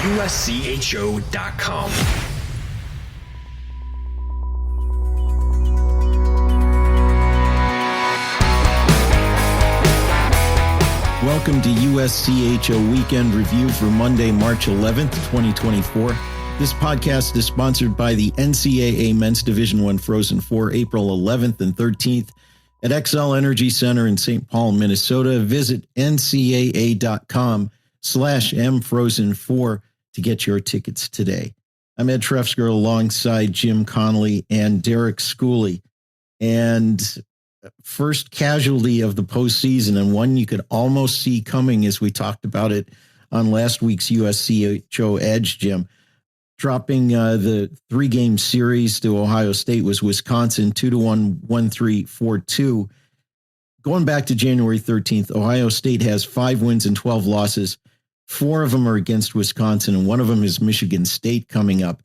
USCHO.com. Welcome to USCHO Weekend Review for Monday, March 11th, 2024. This podcast is sponsored by the NCAA Men's Division I Frozen Four, April 11th and 13th at XL Energy Center in St. Paul, Minnesota. Visit ncaa.com/mfrozen4 to get your tickets today. I'm Ed Trefzger alongside Jim Connelly and Derek Schooley. And first casualty of the postseason, and one you could almost see coming as we talked about it on last week's USCHO Edge, Jim. Dropping the three-game series to Ohio State was Wisconsin, 2-1, 1-3, 4-2. Going back to January 13th, Ohio State has 5 wins and 12 losses. 4 of them are against Wisconsin, and one of them is Michigan State coming up.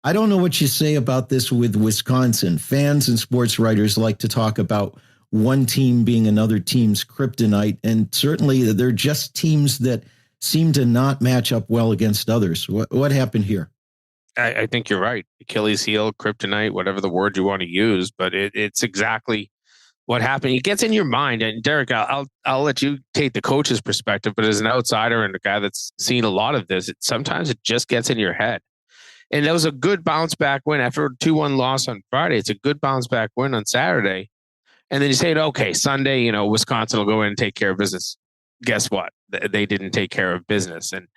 I don't know what you say about this with Wisconsin. Fans and sports writers like to talk about one team being another team's kryptonite, and certainly they're just teams that seem to not match up well against others. What happened here? I think you're right. Achilles heel, kryptonite, whatever the word you want to use, but it's exactly what happened. It gets in your mind. And Derek, I'll let you take the coach's perspective, but as an outsider and a guy that's seen a lot of this, sometimes it just gets in your head. And that was a good bounce back win after a 2-1 loss on Friday. It's a good bounce back win on Saturday. And then you say, okay, Sunday, Wisconsin will go in and take care of business. Guess what? They didn't take care of business. And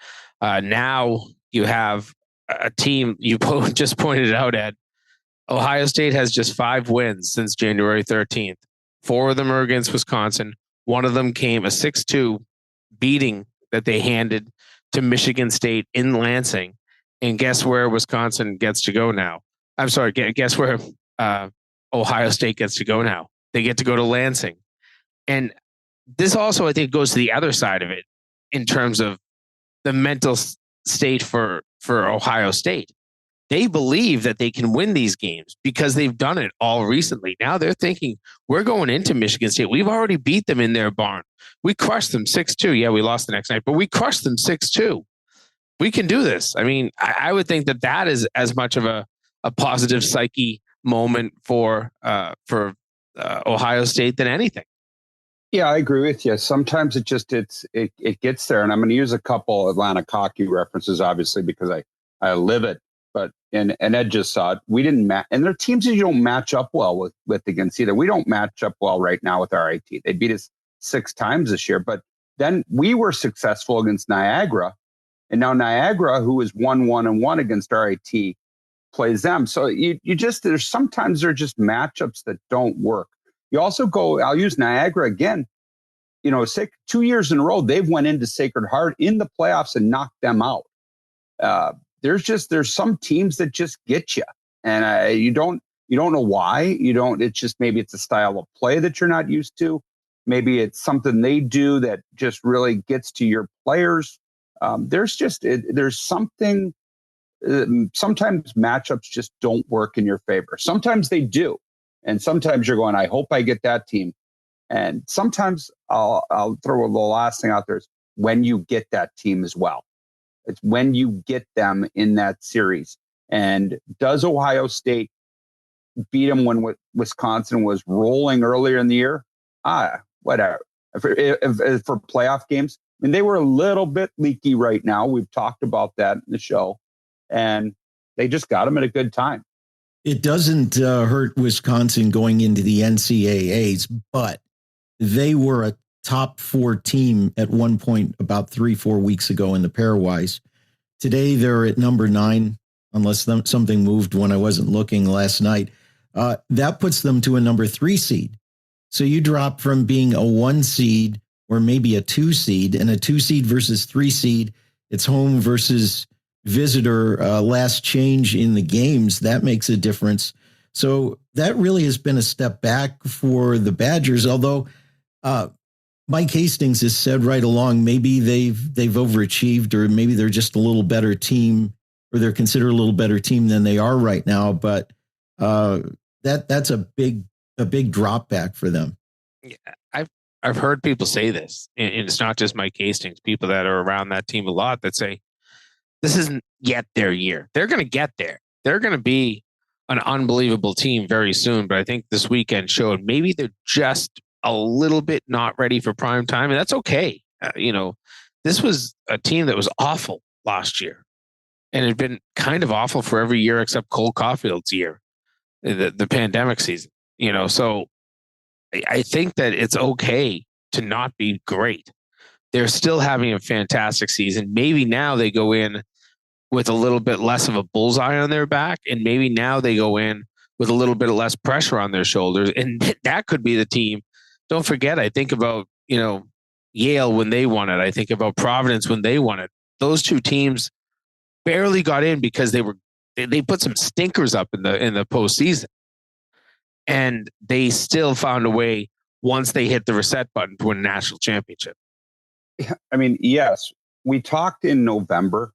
now you have a team, you just pointed out, Ed. Ohio State has just 5 wins since January 13th. 4 of them are against Wisconsin. One of them came a 6-2 beating that they handed to Michigan State in Lansing. And guess where Wisconsin gets to go now? I'm sorry, guess where Ohio State gets to go now? They get to go to Lansing. And this also, I think, goes to the other side of it in terms of the mental state for Ohio State. They believe that they can win these games because they've done it all recently. Now they're thinking, we're going into Michigan State. We've already beat them in their barn. We crushed them 6-2. Yeah, we lost the next night, but we crushed them 6-2. We can do this. I mean, I would think that is as much of a positive psyche moment for Ohio State than anything. Yeah, I agree with you. Sometimes it gets there, and I'm going to use a couple Atlanta cocky references, obviously, because I live it. But and Ed just saw it. We didn't match, and there are teams that you don't match up well with against either. We don't match up well right now with our IT. They beat us 6 times this year, but then we were successful against Niagara. And now Niagara, who is 1-1-1 against RIT, plays them. So there's sometimes just matchups that don't work. You also I'll use Niagara again. 2 years in a row, they've went into Sacred Heart in the playoffs and knocked them out. There's some teams that just get you, and you don't know why. It's just, maybe it's a style of play that you're not used to. Maybe it's something they do that just really gets to your players. There's something. Sometimes matchups just don't work in your favor. Sometimes they do, and sometimes you're going, I hope I get that team. And sometimes I'll throw the last thing out there is when you get that team as well. It's when you get them in that series. And does Ohio State beat them when Wisconsin was rolling earlier in the year? Whatever. For playoff games, I mean, they were a little bit leaky right now. We've talked about that in the show, and they just got them at a good time. It doesn't hurt Wisconsin going into the NCAAs, but they were a top 4 team at one point about 3-4 weeks ago in the PairWise. Today, they're at number 9, unless something moved when I wasn't looking last night. That puts them to a number 3 seed. So you drop from being a 1 seed or maybe a 2 seed, and a 2 seed versus 3 seed, it's home versus visitor, last change in the games. That makes a difference. So that really has been a step back for the Badgers, although Mike Hastings has said right along, maybe they've overachieved, or maybe they're just a little better team, or they're considered a little better team than they are right now. But that's a big drop back for them. Yeah, I've heard people say this, and it's not just Mike Hastings, people that are around that team a lot that say, this isn't yet their year. They're going to get there. They're going to be an unbelievable team very soon. But I think this weekend showed maybe they're just a little bit not ready for prime time. And that's okay. This was a team that was awful last year. And it had been kind of awful for every year except Cole Caulfield's year, the pandemic season. So I think that it's okay to not be great. They're still having a fantastic season. Maybe now they go in with a little bit less of a bullseye on their back, and maybe now they go in with a little bit less pressure on their shoulders, and that could be the team. Don't forget, I think about, Yale when they won it. I think about Providence when they won it. Those two teams barely got in because they put some stinkers up in the postseason, and they still found a way once they hit the reset button to win a national championship. I mean, yes, we talked in November.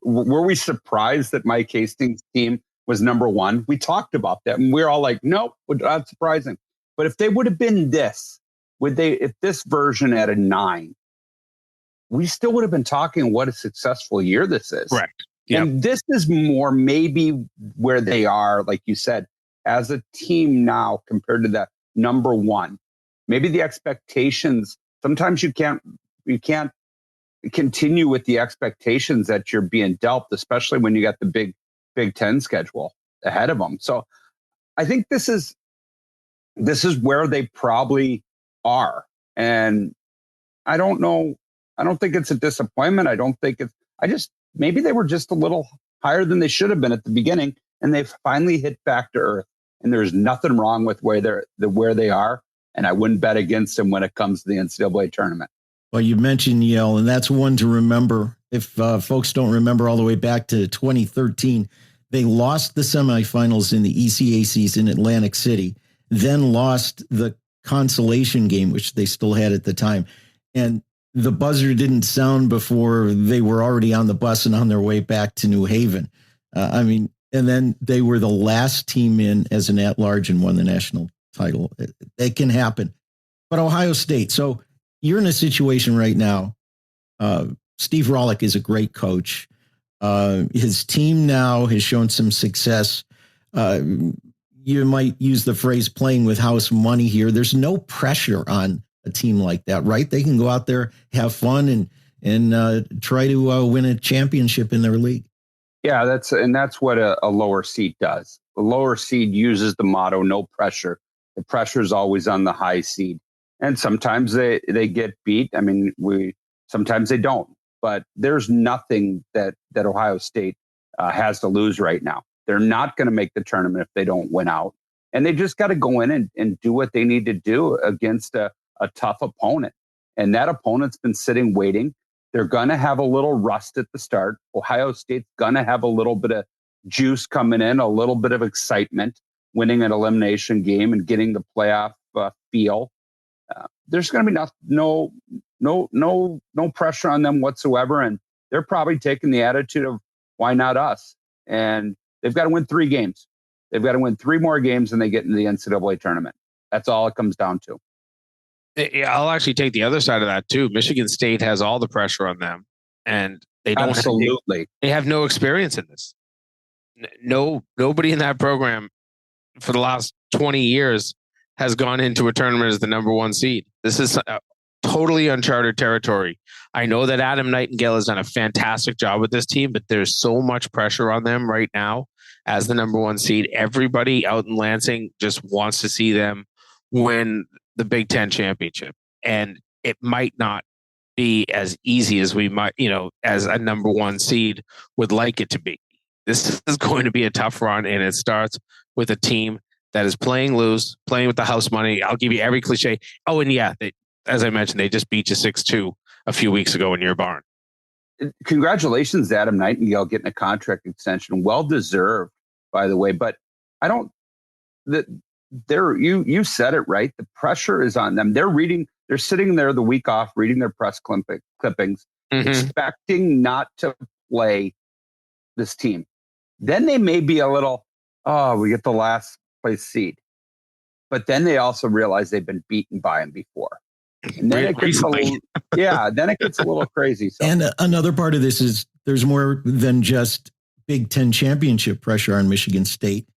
Were we surprised that Mike Hastings' team was number one? We talked about that, and we're all like, nope, not surprising. But if they would have been this, if this version at a 9, we still would have been talking what a successful year this is. Correct. Yep. And this is more maybe where they are, like you said, as a team now compared to that number one. Maybe the expectations, sometimes you can't continue with the expectations that you're being dealt, especially when you got the Big Ten schedule ahead of them. So I think this is where they probably are. And I don't know. I don't think it's a disappointment. Maybe they were just a little higher than they should have been at the beginning, and they've finally hit back to earth. And there's nothing wrong with where they are. And I wouldn't bet against them when it comes to the NCAA tournament. Well, you mentioned Yale, and that's one to remember. If folks don't remember all the way back to 2013, they lost the semifinals in the ECACs in Atlantic City, then lost the consolation game, which they still had at the time. And the buzzer didn't sound before they were already on the bus and on their way back to New Haven. And then they were the last team in as an at-large and won the national title. It can happen. But Ohio State, so you're in a situation right now. Steve Rollick is a great coach. His team now has shown some success. You might use the phrase playing with house money here. There's no pressure on a team like that, right? They can go out there, have fun, and try to win a championship in their league. Yeah, that's what a lower seed does. The lower seed uses the motto, no pressure. The pressure is always on the high seed. And sometimes they get beat. I mean, sometimes they don't. But there's nothing that Ohio State has to lose right now. They're not going to make the tournament if they don't win out. And they just got to go in and do what they need to do against a tough opponent. And that opponent's been sitting waiting. They're going to have a little rust at the start. Ohio State's going to have a little bit of juice coming in, a little bit of excitement, winning an elimination game and getting the playoff feel. There's going to be no pressure on them whatsoever. And they're probably taking the attitude of why not us? And they've got to win 3 games. They've got to win 3 more games and they get into the NCAA tournament. That's all it comes down to. Yeah, I'll actually take the other side of that too. Michigan State has all the pressure on them, and they don't. Absolutely. They have no experience in this. Nobody in that program for the last 20 years has gone into a tournament as the number 1 seed. This is totally uncharted territory. I know that Adam Nightingale has done a fantastic job with this team, but there's so much pressure on them right now as the number 1 seed. Everybody out in Lansing just wants to see them win the Big Ten championship. And it might not be as easy as we might, as a number 1 seed would like it to be. This is going to be a tough run, and it starts with a team that is playing loose, playing with the house money. I'll give you every cliche. Oh, and yeah, as I mentioned, they just beat you 6-2 a few weeks ago in your barn. Congratulations, Adam Nightingale, getting a contract extension. Well deserved, by the way. But I don't. You said it right. The pressure is on them. They're sitting there the week off, reading their press clippings, expecting not to play this team. Then they may be a little, we get the last place seed. But then they also realize they've been beaten by them before. And then it gets a little crazy. So. And another part of this is there's more than just Big Ten championship pressure on Michigan State.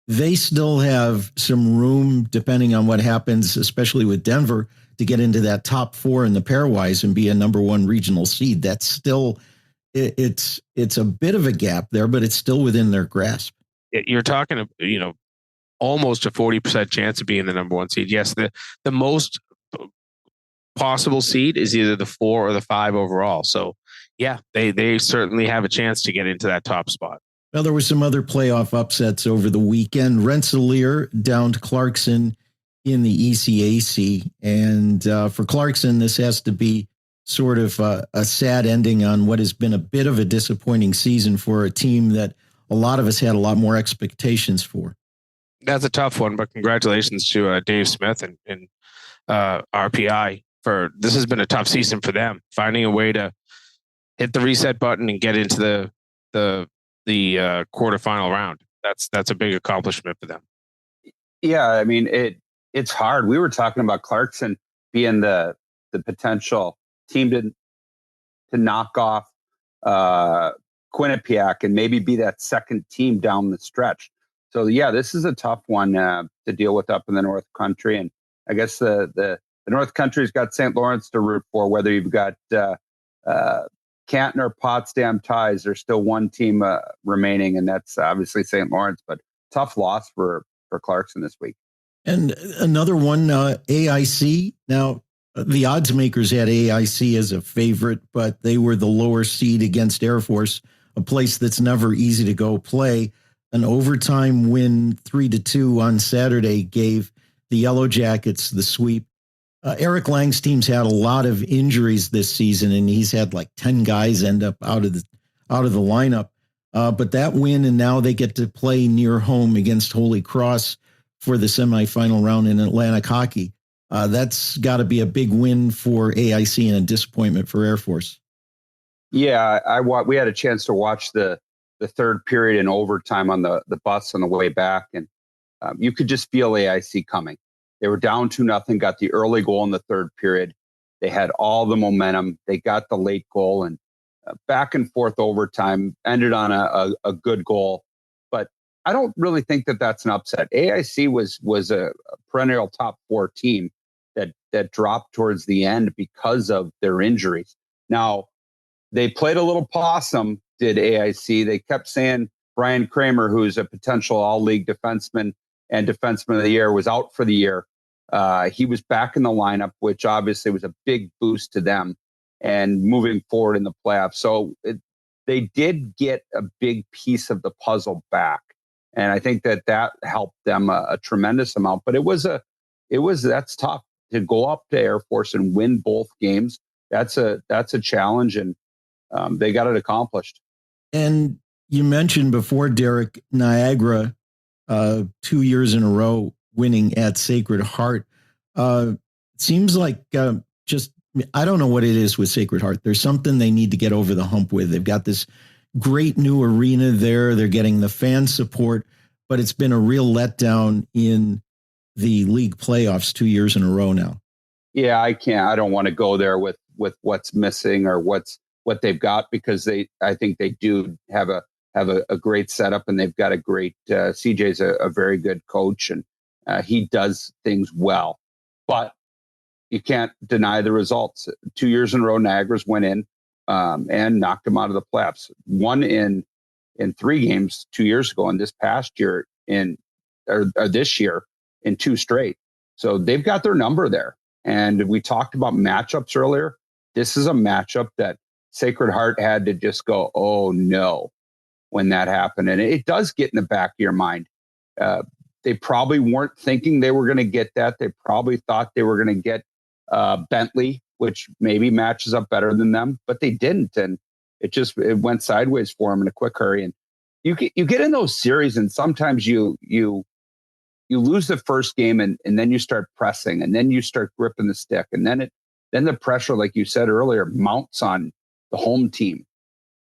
They still have some room, depending on what happens, especially with Denver, to get into that top 4 in the pairwise and be a number 1 regional seed. That's still, it's a bit of a gap there, but it's still within their grasp. You're talking, almost a 40% chance of being the number 1 seed. Yes, the most possible seed is either the 4 or the 5 overall. So yeah, they certainly have a chance to get into that top spot. Well, there were some other playoff upsets over the weekend. Rensselaer down to Clarkson in the ECAC. And for Clarkson, this has to be sort of a sad ending on what has been a bit of a disappointing season for a team that a lot of us had a lot more expectations for. That's a tough one, but congratulations to Dave Smith and RPI for this has been a tough season for them. Finding a way to hit the reset button and get into the quarterfinal round. That's a big accomplishment for them. Yeah, I mean it's hard. We were talking about Clarkson being the potential team to knock off Quinnipiac and maybe be that second team down the stretch. So yeah, this is a tough one to deal with up in the North Country, and I guess the North Country's got St. Lawrence to root for. Whether you've got Canton or Potsdam ties, there's still one team remaining, and that's obviously St. Lawrence. But tough loss for Clarkson this week. And another one, AIC. Now, the odds makers had AIC as a favorite, but they were the lower seed against Air Force, a place that's never easy to go play. An overtime win 3-2 on Saturday gave the Yellow Jackets the sweep. Eric Lang's team's had a lot of injuries this season, and he's had like 10 guys end up out of the lineup. But that win, and now they get to play near home against Holy Cross for the semifinal round in Atlantic hockey. That's got to be a big win for AIC and a disappointment for Air Force. Yeah, we had a chance to watch the third period in overtime on the bus on the way back, and you could just feel AIC coming. They were down 2-0, got the early goal in the third period. They had all the momentum. They got the late goal, and back and forth overtime ended on a good goal. But I don't really think that that's an upset. AIC was a perennial top 4 team that dropped towards the end because of their injuries. Now, they played a little possum, did AIC. They kept saying Brian Kramer, who's a potential all-league defenseman and defenseman of the year, was out for the year. He was back in the lineup, which obviously was a big boost to them and moving forward in the playoffs. So they did get a big piece of the puzzle back. And I think that helped them a tremendous amount. But that's tough to go up to Air Force and win both games. That's a challenge, and they got it accomplished. And you mentioned before, Derek, Niagara, 2 years in a row winning at Sacred Heart. Seems like I don't know what it is with Sacred Heart. There's something they need to get over the hump with. They've got this great new arena there. They're getting the fan support, but it's been a real letdown in the league playoffs 2 years in a row now. Yeah, I don't want to go there with what's missing or what they've got, because I think they do have a great setup, and they've got a great CJ's a very good coach, and he does things well. But you can't deny the results. 2 years in a row, Niagara's went in and knocked them out of the playoffs. Won in 3 games 2 years ago, and this past year or this year in 2 straight. So they've got their number there. And we talked about matchups earlier. This is a matchup that Sacred Heart had to just go, oh no, when that happened. And it does get in the back of your mind. They probably weren't thinking they were going to get that. They probably thought they were going to get Bentley, which maybe matches up better than them, but they didn't. And it went sideways for them in a quick hurry. And you get in those series, and sometimes you lose the first game, and then you start pressing, and then you start gripping the stick, and then the pressure, like you said earlier, mounts on the home team,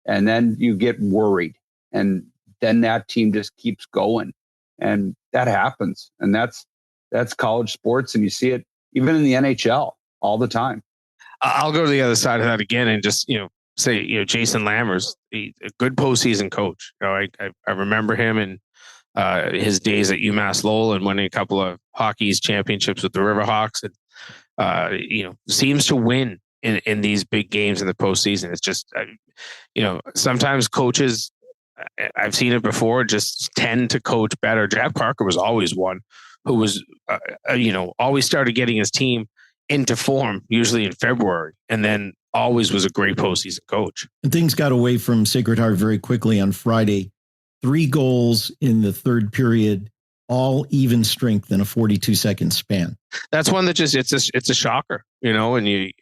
and then you get worried, and then that team just keeps going, and that happens, and that's college sports, and you see it even in the NHL all the time. I'll go to the other side of that again and just say, Jason Lammers, a good postseason coach. I remember him in his days at UMass Lowell and winning a couple of hockey's championships with the Riverhawks, and seems to win in these big games in the postseason. It's just, sometimes coaches, I've seen it before, just tend to coach better. Jack Parker was always one who was, always started getting his team into form, usually in February, and then always was a great postseason coach. And things got away from Sacred Heart very quickly on Friday. 3 goals in the third period, all even strength in a 42-second span. That's one that just it's a shocker, and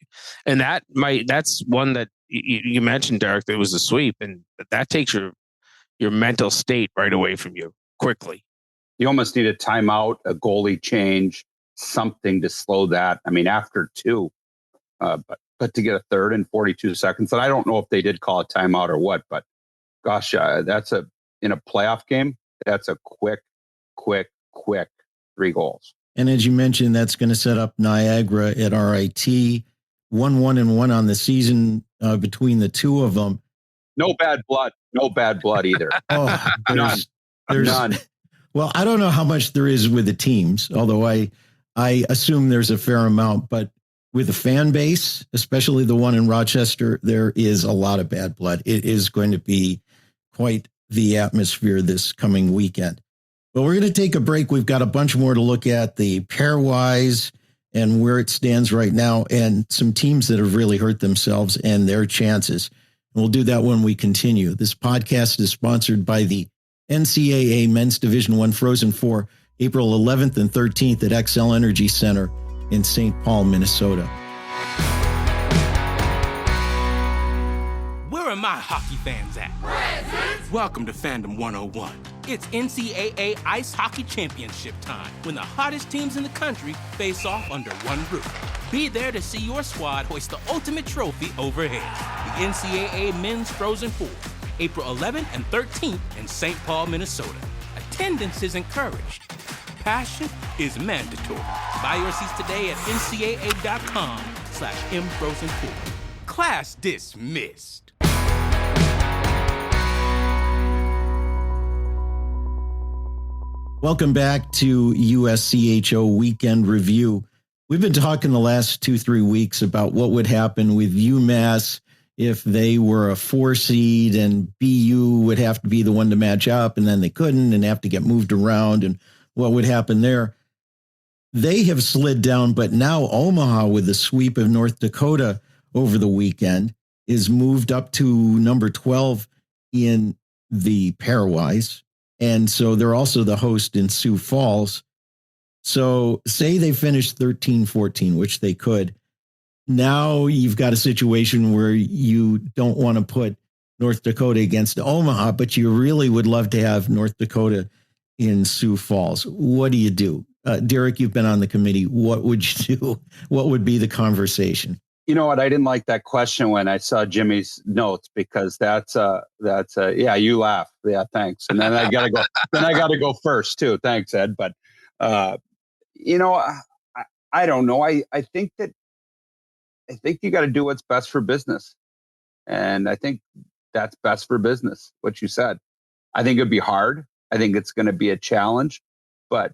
that's one that you mentioned, Derek, that was a sweep, and that takes your mental state right away from you quickly. You almost need a timeout, a goalie change, something to slow that. I mean, after 2, but to get a third in 42 seconds, and I don't know if they did call a timeout or what, but gosh, that's in a playoff game, that's a quick 3 goals. And as you mentioned, that's going to set up Niagara at RIT, 1-1-1 on the season between the two of them. No bad blood either. Oh, there's none. Well, I don't know how much there is with the teams, although I assume there's a fair amount, but with the fan base, especially the one in Rochester, there is a lot of bad blood. It is going to be quite the atmosphere this coming weekend. But we're going to take a break. We've got a bunch more to look at, the PairWise and where it stands right now, and some teams that have really hurt themselves and their chances. And we'll do that when we continue. This podcast is sponsored by the NCAA Men's Division I Frozen Four, April 11th and 13th at Xcel Energy Center in St. Paul, Minnesota. Where are my hockey fans at? Present. Welcome to Fandom 101. It's NCAA Ice Hockey Championship time, when the hottest teams in the country face off under one roof. Be there to see your squad hoist the ultimate trophy overhead. The NCAA Men's Frozen Four, April 11th and 13th in St. Paul, Minnesota. Attendance is encouraged. Passion is mandatory. Buy your seats today at ncaa.com/mfrozen4. Class dismissed. Welcome back to USCHO Weekend Review. We've been talking the last 2-3 weeks about what would happen with UMass if they were a 4 seed and BU would have to be the one to match up, and then they couldn't and have to get moved around, and what would happen there. They have slid down, but now Omaha, with the sweep of North Dakota over the weekend, is moved up to number 12 in the PairWise. And so they're also the host in Sioux Falls. So say they finished 13-14, which they could. Now you've got a situation where you don't want to put North Dakota against Omaha, but you really would love to have North Dakota in Sioux Falls. What do you do? Derek, you've been on the committee. What would you do? What would be the conversation? You know what? I didn't like that question when I saw Jimmy's notes, because that's yeah, you laugh. Yeah, thanks. And then I got to go. Then I got to go first too. Thanks, Ed. But I don't know. I think you got to do what's best for business, and I think that's best for business. What you said. I think it'd be hard. I think it's going to be a challenge, but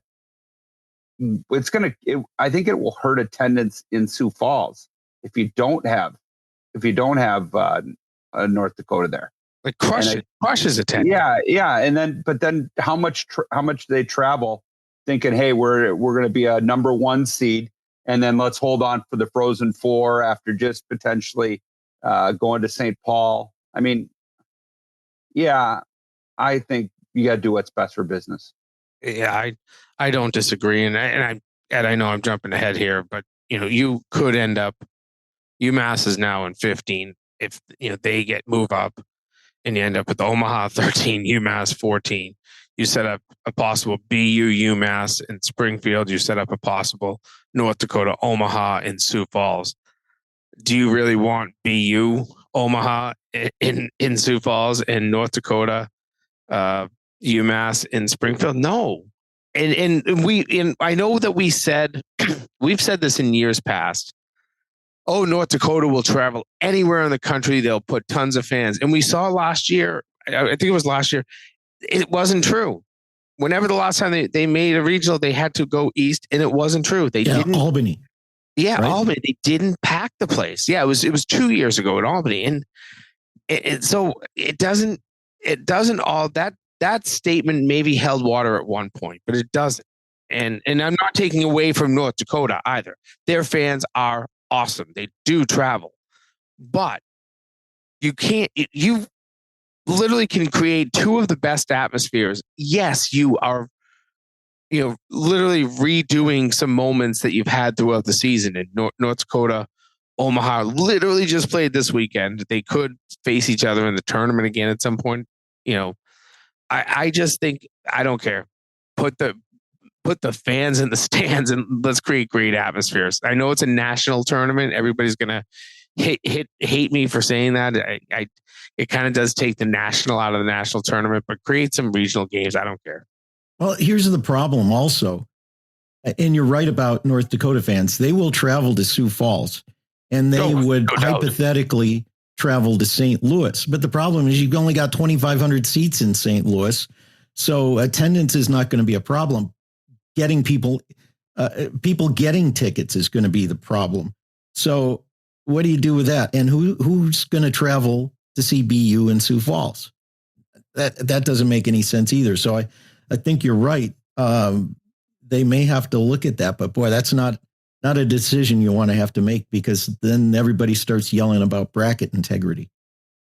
I think it will hurt attendance in Sioux Falls if you don't have North Dakota there. Like crushes attendance. Yeah, and then how much do they travel thinking, hey, we're going to be a number 1 seed, and then let's hold on for the Frozen Four after just potentially going to St. Paul. I mean, yeah, I think you got to do what's best for business. Yeah, I don't disagree, and I know I'm jumping ahead here, but you could end up. UMass is now in 15. If they move up, and you end up with Omaha 13, UMass 14, you set up a possible BU UMass in Springfield. You set up a possible North Dakota Omaha in Sioux Falls. Do you really want BU Omaha in Sioux Falls and North Dakota UMass in Springfield? No. And I know that we've said this in years past, oh, North Dakota will travel anywhere in the country. They'll put tons of fans. And we saw last year, I think it was last year, it wasn't true. Whenever the last time they made a regional, they had to go east, and it wasn't true. They didn't. Albany. Yeah, right? Albany. They didn't pack the place. Yeah, it was 2 years ago in Albany. And so it doesn't all that statement maybe held water at one point, but it doesn't. And I'm not taking away from North Dakota either. Their fans are awesome. They do travel, but you literally can create two of the best atmospheres. Yes, you are, literally redoing some moments that you've had throughout the season. In North Dakota, Omaha literally just played this weekend. They could face each other in the tournament again at some point. I just think, I don't care. Put the fans in the stands and let's create great atmospheres. I know it's a national tournament. Everybody's gonna hate me for saying that. It kind of does take the national out of the national tournament, but create some regional games. I don't care. Well, here's the problem also. And you're right about North Dakota fans. They will travel to Sioux Falls and they would hypothetically travel to St. Louis. But the problem is you've only got 2,500 seats in St. Louis. So attendance is not going to be a problem. Getting people getting tickets is going to be the problem. So what do you do with that? And who's going to travel to see BU in Sioux Falls? That doesn't make any sense either. So I think you're right. They may have to look at that, but boy, that's not a decision you want to have to make, because then everybody starts yelling about bracket integrity.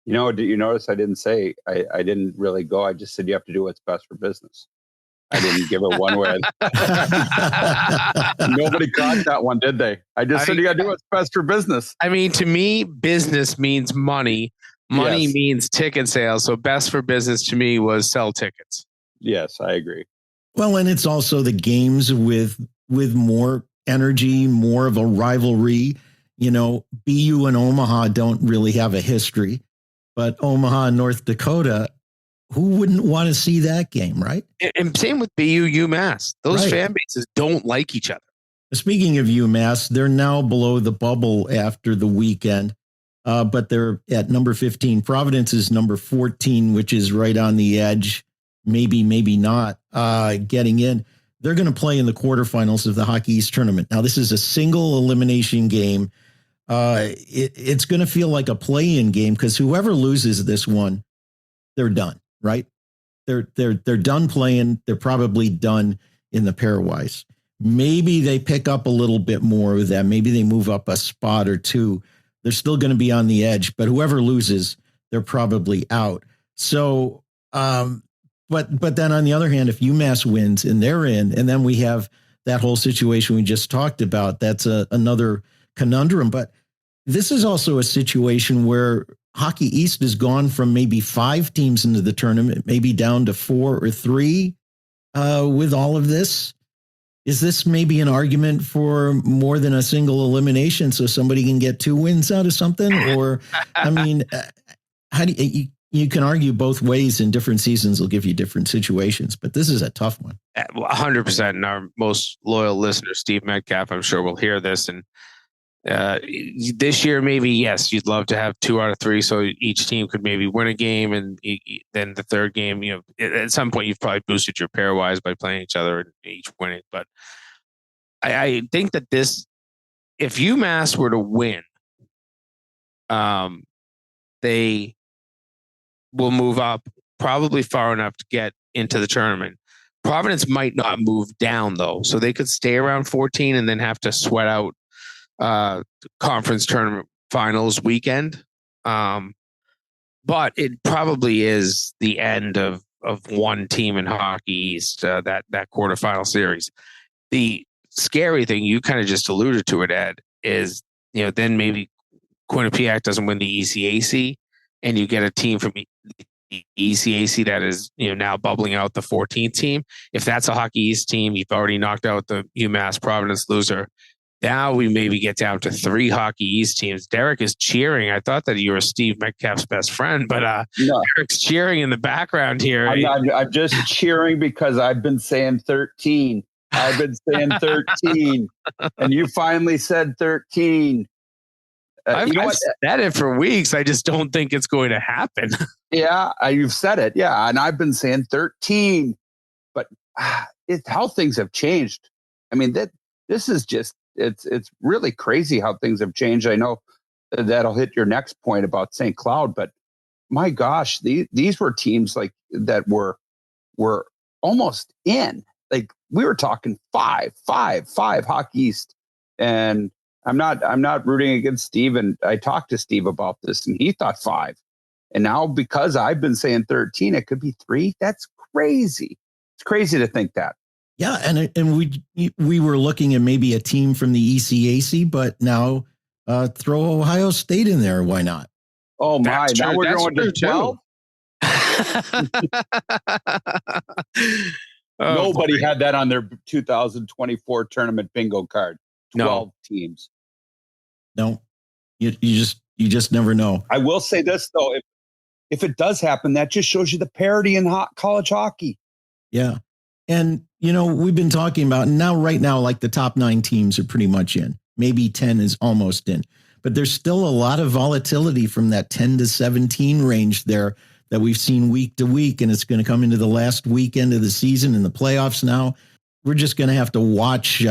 Did you notice I didn't say I didn't really go? I just said you have to do what's best for business. I didn't give it one way. Nobody caught that one, did they? I just said you got to do what's best for business. I mean, to me, business means money. Money means ticket sales. So best for business to me was sell tickets. Yes, I agree. Well, and it's also the games with more energy, more of a rivalry. BU and Omaha don't really have a history, but Omaha and North Dakota, who wouldn't want to see that game, right? And same with BU, UMass. Those fan bases don't like each other. Speaking of UMass, they're now below the bubble after the weekend, but they're at number 15. Providence is number 14, which is right on the edge. Maybe not getting in. They're going to play in the quarterfinals of the Hockey East tournament. Now, this is a single elimination game. It's going to feel like a play-in game, because whoever loses this one, they're done, right? They're done playing. They're probably done in the PairWise. Maybe they pick up a little bit more of that. Maybe they move up a spot or two. They're still going to be on the edge, but whoever loses, they're probably out. So, But then on the other hand, if UMass wins and they're in, and then we have that whole situation we just talked about, that's another conundrum. But this is also a situation where Hockey East has gone from maybe 5 teams into the tournament, maybe down to 4 or 3 with all of this. Is this maybe an argument for more than a single elimination so somebody can get 2 wins out of something? Or, I mean, how do you can argue both ways, and different seasons will give you different situations, but this is a tough one. 100%. And our most loyal listener, Steve Metcalf, I'm sure will hear this. And this year, maybe, yes, you'd love to have 2 out of 3. So each team could maybe win a game. And then the third game, at some point you've probably boosted your PairWise by playing each other and each winning. But I think that if UMass were to win, they will move up probably far enough to get into the tournament. Providence might not move down, though, so they could stay around 14 and then have to sweat out conference tournament finals weekend. But it probably is the end of one team in Hockey East, that quarterfinal series. The scary thing, you kind of just alluded to it, Ed, is then maybe Quinnipiac doesn't win the ECAC, and you get a team from the ECAC that is now bubbling out the 14th team. If that's a Hockey East team, you've already knocked out the UMass Providence loser. Now we maybe get down to 3 Hockey East teams. Derek is cheering. I thought that you were Steve Metcalf's best friend, but no. Derek's cheering in the background here. I'm just cheering because I've been saying 13. I've been saying 13, and you finally said 13. I've said it for weeks. I just don't think it's going to happen. Yeah, you've said it. Yeah, and I've been saying 13, but it's how things have changed. I mean, this is just it's really crazy how things have changed. I know that'll hit your next point about St. Cloud, but my gosh, these were teams like that were almost in. Like we were talking five Hockey East, and I'm not rooting against Steve. And I talked to Steve about this, and he thought 5. And now because I've been saying 13, it could be 3. That's crazy. It's crazy to think that. Yeah, and we were looking at maybe a team from the ECAC, but now throw Ohio State in there. Why not? Oh my! That's now true. we're going to 12. Nobody had that on their 2024 tournament bingo card. 12 teams. No, you just never know. I will say this though: if it does happen, that just shows you the parity in college hockey. Yeah, and we've been talking about right now, like the top 9 teams are pretty much in. Maybe 10 is almost in, but there's still a lot of volatility from that 10 to 17 range there that we've seen week to week, and it's going to come into the last weekend of the season and the playoffs now. We're just going to have to watch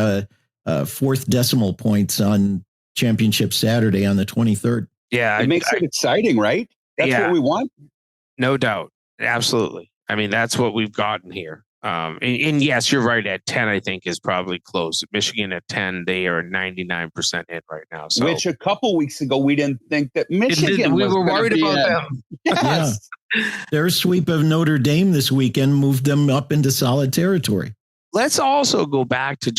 fourth decimal points on Championship Saturday on the 23rd. Yeah. It makes it exciting, right? That's what we want. No doubt. Absolutely. I mean, that's what we've gotten here. And yes, you're right. At 10, I think is probably close. Michigan at 10, they are 99% in right now. So, which a couple weeks ago, we didn't think that Michigan we was were worried about them. Yes. Yeah. Their sweep of Notre Dame this weekend moved them up into solid territory. Let's also go back to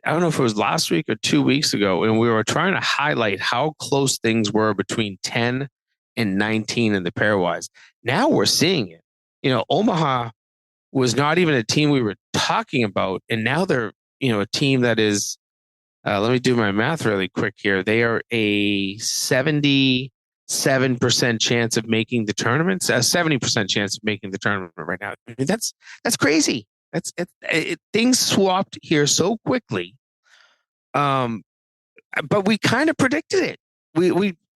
I don't know if it was last week or 2 weeks ago, and we were trying to highlight how close things were between 10 and 19 in the pairwise. Now we're seeing it. Omaha was not even a team we were talking about, and now they're, a team that is, let me do my math really quick here. They are a 77% chance of making the tournament, a 70% chance of making the tournament right now. I mean, that's crazy. Things swapped here so quickly. But we kind of predicted it.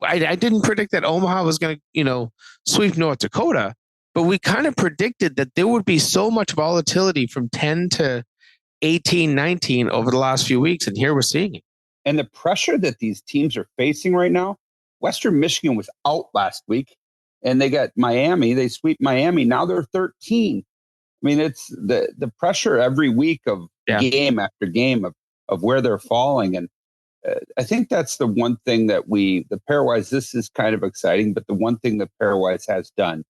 I didn't predict that Omaha was going to, sweep North Dakota, but we kind of predicted that there would be so much volatility from 10 to 18, 19 over the last few weeks. And here we're seeing it. And the pressure that these teams are facing right now, Western Michigan was out last week and they got Miami. They sweep Miami. Now they're 13. I mean, it's the pressure every week of game after game of where they're falling. And I think that's the one thing that the pairwise, this is kind of exciting, but the one thing that pairwise has done,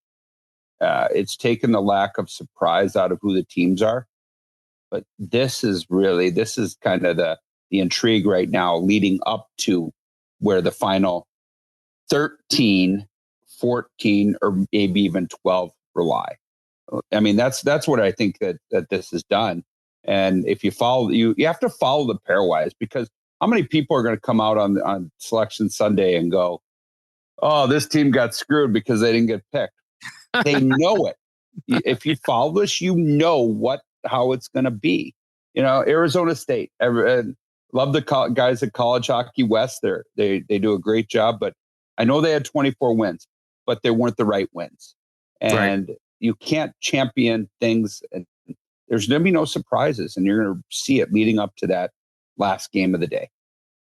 it's taken the lack of surprise out of who the teams are. But this is kind of the intrigue right now leading up to where the final 13, 14, or maybe even 12 rely. I mean, that's what I think that this has done. And if you follow, you have to follow the pairwise, because how many people are going to come out on Selection Sunday and go, "Oh, this team got screwed because they didn't get picked." They know it. If you follow this, how it's going to be. Arizona State. Love the guys at College Hockey West. They do a great job, but I know they had 24 wins, but they weren't the right wins. And you can't champion things, and there's going to be no surprises, and you're going to see it leading up to that last game of the day.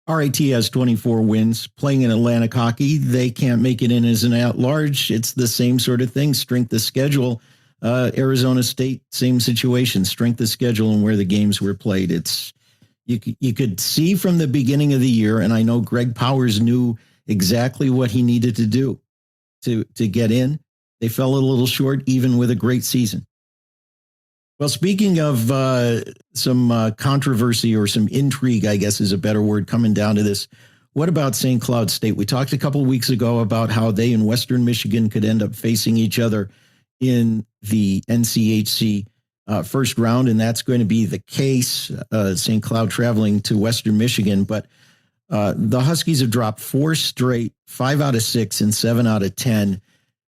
RIT has 24 wins. Playing in Atlantic hockey, they can't make it in as an at-large. It's the same sort of thing, strength of schedule. Arizona State, same situation, strength of schedule and where the games were played. It's you could see from the beginning of the year, and I know Greg Powers knew exactly what he needed to do to get in. They fell a little short, even with a great season. Well, speaking of some controversy or some intrigue, I guess is a better word, coming down to this. What about St. Cloud State? We talked a couple of weeks ago about how they and Western Michigan could end up facing each other in the NCHC first round, and that's going to be the case. St. Cloud traveling to Western Michigan, but the Huskies have dropped 4 straight, 5 out of 6 and 7 out of 10.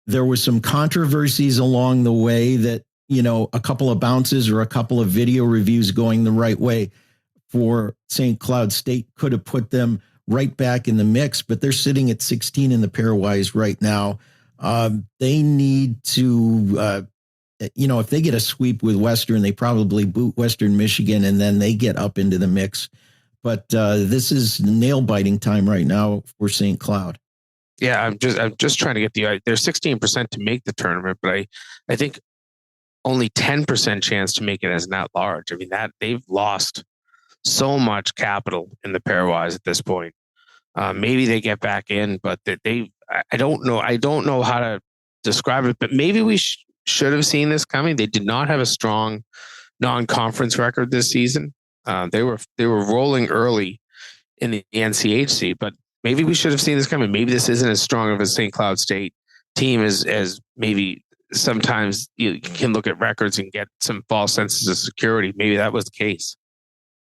There was some controversies along the way that, a couple of bounces or a couple of video reviews going the right way for St. Cloud State could have put them right back in the mix, but they're sitting at 16 in the pairwise right now. They need to, if they get a sweep with Western, they probably boot Western Michigan, and then they get up into the mix. But this is nail biting time right now for St. Cloud. Yeah, I'm just trying to get they're 16% to make the tournament, but I think only 10% chance to make it as an at-large. I mean, that they've lost so much capital in the pairwise at this point. Maybe they get back in, but I don't know. I don't know how to describe it, but maybe we should have seen this coming. They did not have a strong non-conference record this season. They were rolling early in the NCHC, but maybe we should have seen this coming. Maybe this isn't as strong of a St. Cloud State team as maybe sometimes you can look at records and get some false senses of security. Maybe that was the case.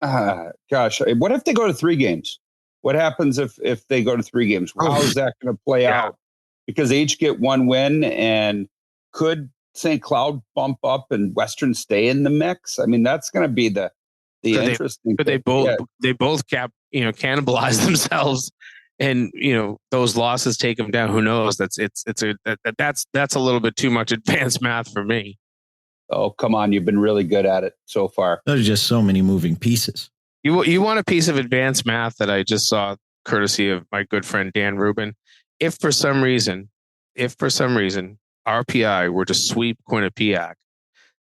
Gosh, what if they go to 3 games? What happens if they go to 3 games? How is that going to play out? Because they each get 1 win, and could St. Cloud bump up and Western stay in the mix? I mean, that's going to be the interesting. But they both cannibalize themselves, and those losses take them down. Who knows? That's a little bit too much advanced math for me. Oh, come on. You've been really good at it so far. There's just so many moving pieces. You want a piece of advanced math that I just saw courtesy of my good friend Dan Rubin. If for some reason RPI were to sweep Quinnipiac,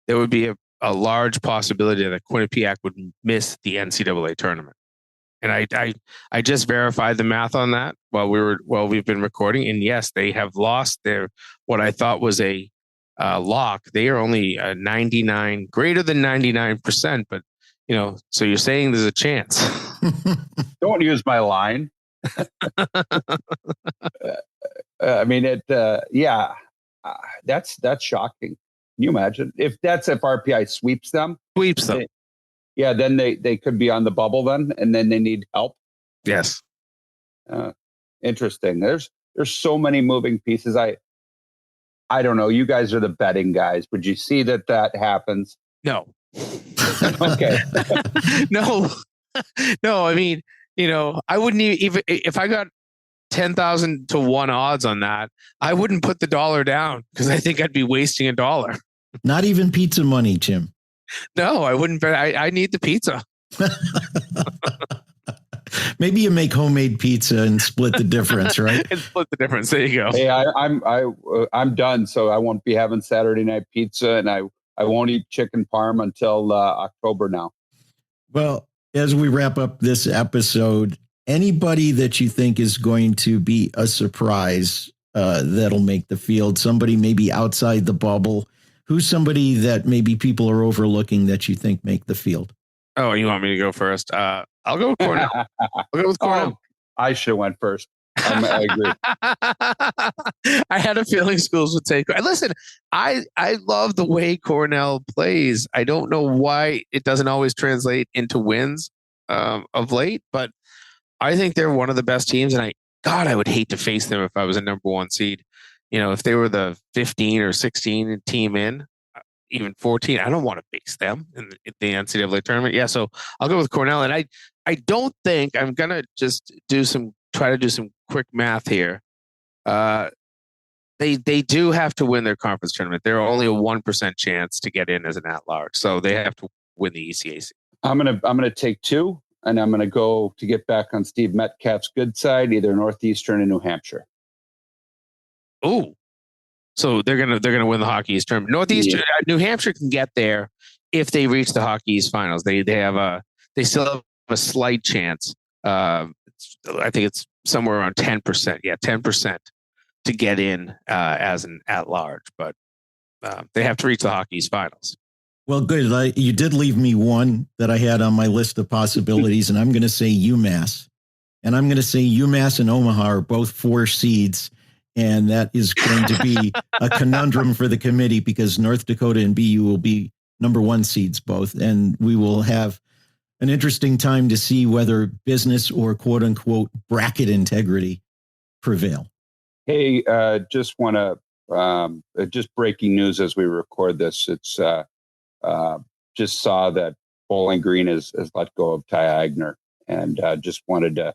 there would be a large possibility that Quinnipiac would miss the NCAA tournament. And I just verified the math on that while we've been recording. And yes, they have lost what I thought was a lock. They are only greater than 99%, but so you're saying there's a chance. Don't use my line. I mean, that's shocking. Can you imagine if RPI sweeps them? Then they could be on the bubble then, and then they need help. Yes. Interesting. There's so many moving pieces. I don't know. You guys are the betting guys. Would you see that happens? No. Okay. No. I mean, I wouldn't even if I got 10,000 to 1 odds on that, I wouldn't put the dollar down because I think I'd be wasting $1. Not even pizza money, Jim. No, I wouldn't. I need the pizza. Maybe you make homemade pizza and split the difference, right? And split the difference. There you go. Hey, I'm done, so I won't be having Saturday night pizza, and I won't eat chicken parm until October now. Well, as we wrap up this episode, anybody that you think is going to be a surprise that'll make the field, somebody maybe outside the bubble, who's somebody that maybe people are overlooking that you think make the field? Oh, you want me to go first? I'll go with Cornell. I'll go with Cornell. I should have went first. I agree. I had a feeling schools would say, listen, I love the way Cornell plays. I don't know why it doesn't always translate into wins of late, but I think they're one of the best teams. And I would hate to face them if I was a number 1 seed. If they were the 15 or 16 team in, even 14, I don't want to face them in the NCAA tournament. Yeah, so I'll go with Cornell. And I don't think I'm going to just try to do some quick math here. They do have to win their conference tournament. They're only a 1% chance to get in as an at-large. So they have to win the ECAC. I'm gonna take 2, and I'm gonna go to get back on Steve Metcalf's good side, either Northeastern or New Hampshire. Oh, so they're gonna win the Hockey East tournament. Northeastern, New Hampshire can get there if they reach the Hockey East finals. They still have a slight chance. I think it's somewhere around 10%. Yeah, 10% to get in as an at-large, but they have to reach the Hockey East finals. Well, good. You did leave me one that I had on my list of possibilities, and I'm going to say UMass. And I'm going to say UMass and Omaha are both 4 seeds. And that is going to be a conundrum for the committee because North Dakota and BU will be number 1 seeds both. And we will have an interesting time to see whether business or quote unquote bracket integrity prevail. Hey, just want to just breaking news as we record this. It's just saw that Bowling Green has let go of Ty Agner, and just wanted to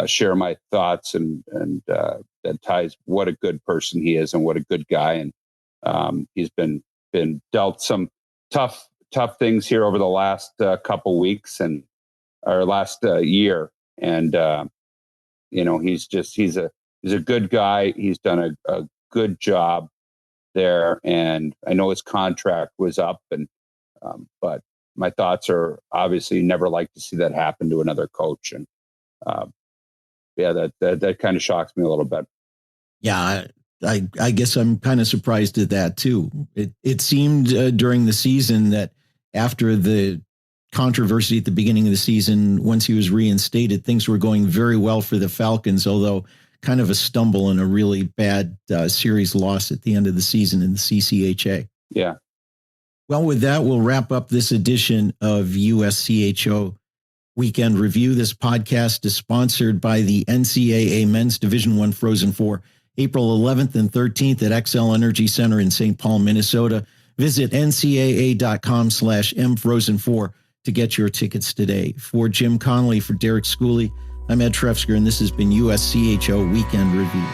share my thoughts and that ties what a good person he is and what a good guy. And he's been dealt some tough things here over the last couple weeks and our last year. And he's a good guy. He's done a good job there. And I know his contract was up, but my thoughts are obviously never like to see that happen to another coach. And that kind of shocks me a little bit. Yeah, I guess I'm kind of surprised at that too. It seemed during the season that after the controversy at the beginning of the season, once he was reinstated, things were going very well for the Falcons, although kind of a stumble and a really bad series loss at the end of the season in the CCHA. Yeah. Well, with that, we'll wrap up this edition of USCHO Weekend Review. This podcast is sponsored by the NCAA Men's Division I Frozen Four, April 11th and 13th at XL Energy Center in St. Paul, Minnesota. Visit ncaa.com/mfrozen4 to get your tickets today. For Jim Connelly, for Derek Schooley, I'm Ed Trefzger, and this has been USCHO Weekend Review.